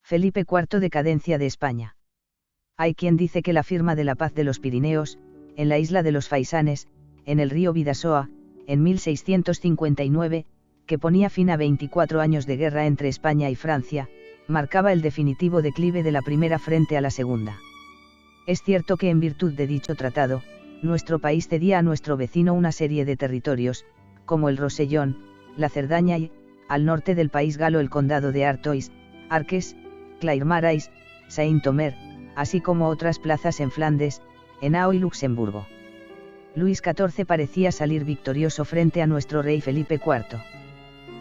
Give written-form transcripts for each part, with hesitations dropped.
Felipe IV. Decadencia de España. Hay quien dice que la firma de la paz de los Pirineos, en la isla de los Faisanes, en el río Bidasoa, en 1659, que ponía fin a 24 años de guerra entre España y Francia, marcaba el definitivo declive de la primera frente a la segunda. Es cierto que en virtud de dicho tratado, nuestro país cedía a nuestro vecino una serie de territorios, como el Rosellón, la Cerdaña y, al norte del país galo el condado de Artois, Arques, Clairmarais, Saint-Omer, así como otras plazas en Flandes, Henao y Luxemburgo. Luis XIV parecía salir victorioso frente a nuestro rey Felipe IV.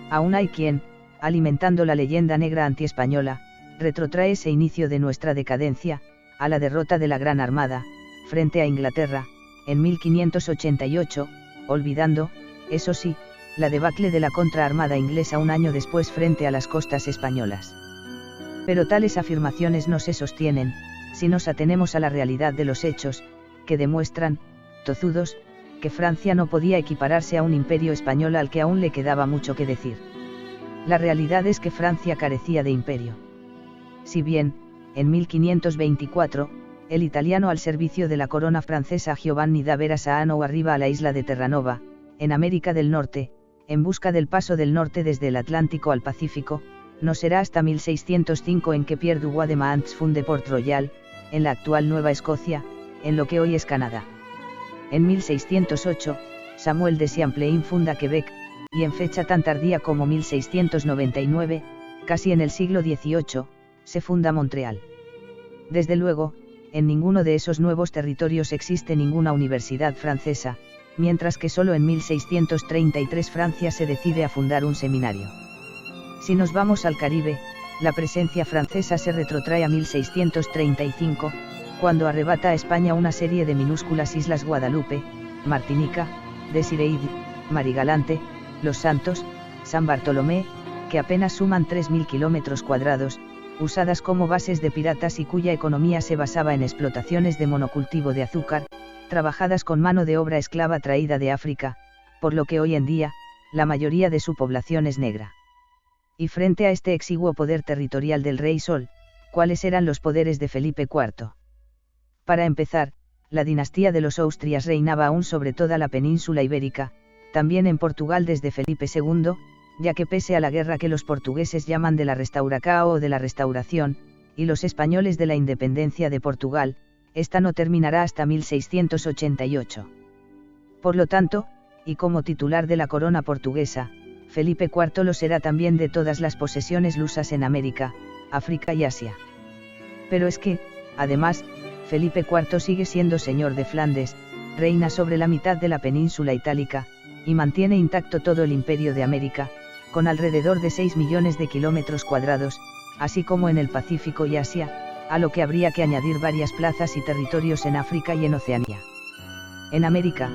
Aún hay quien, alimentando la leyenda negra antiespañola, retrotrae ese inicio de nuestra decadencia, a la derrota de la Gran Armada, frente a Inglaterra, en 1588, olvidando, eso sí, la debacle de la contraarmada inglesa un año después frente a las costas españolas. Pero tales afirmaciones no se sostienen, si nos atenemos a la realidad de los hechos, que demuestran, tozudos, que Francia no podía equipararse a un imperio español al que aún le quedaba mucho que decir. La realidad es que Francia carecía de imperio. Si bien, en 1524, el italiano al servicio de la corona francesa Giovanni da Verasano arriba a la isla de Terranova, en América del Norte, en busca del paso del norte desde el Atlántico al Pacífico, no será hasta 1605 en que Pierre du Guademans funde Port Royal, en la actual Nueva Escocia, en lo que hoy es Canadá. En 1608, Samuel de Champlain funda Quebec, y en fecha tan tardía como 1699, casi en el siglo XVIII, se funda Montreal. Desde luego, en ninguno de esos nuevos territorios existe ninguna universidad francesa, mientras que solo en 1633 Francia se decide a fundar un seminario. Si nos vamos al Caribe, la presencia francesa se retrotrae a 1635, cuando arrebata a España una serie de minúsculas islas Guadalupe, Martinica, Desirée, Marigalante, Los Santos, San Bartolomé, que apenas suman 3.000 kilómetros cuadrados, usadas como bases de piratas y cuya economía se basaba en explotaciones de monocultivo de azúcar, trabajadas con mano de obra esclava traída de África, por lo que hoy en día, la mayoría de su población es negra. Y frente a este exiguo poder territorial del Rey Sol, ¿cuáles eran los poderes de Felipe IV? Para empezar, la dinastía de los Austrias reinaba aún sobre toda la península ibérica, también en Portugal desde Felipe II, ya que pese a la guerra que los portugueses llaman de la Restauracao o de la Restauración, y los españoles de la independencia de Portugal, esta no terminará hasta 1688. Por lo tanto, y como titular de la corona portuguesa, Felipe IV lo será también de todas las posesiones lusas en América, África y Asia. Pero es que, además, Felipe IV sigue siendo señor de Flandes, reina sobre la mitad de la península itálica, y mantiene intacto todo el imperio de América, con alrededor de 6 millones de kilómetros cuadrados, así como en el Pacífico y Asia, a lo que habría que añadir varias plazas y territorios en África y en Oceanía. En América,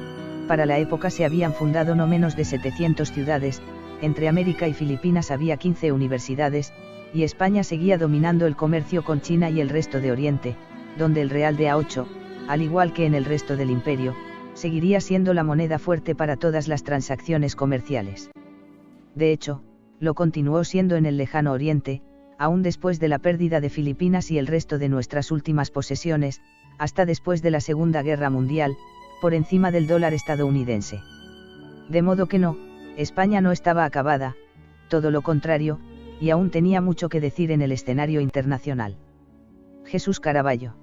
para la época se habían fundado no menos de 700 ciudades, entre América y Filipinas había 15 universidades, y España seguía dominando el comercio con China y el resto de Oriente, donde el real de A8, al igual que en el resto del imperio, seguiría siendo la moneda fuerte para todas las transacciones comerciales. De hecho, lo continuó siendo en el lejano Oriente, aún después de la pérdida de Filipinas y el resto de nuestras últimas posesiones, hasta después de la Segunda Guerra Mundial, por encima del dólar estadounidense. De modo que no, España no estaba acabada, todo lo contrario, y aún tenía mucho que decir en el escenario internacional. Jesús Caraballo.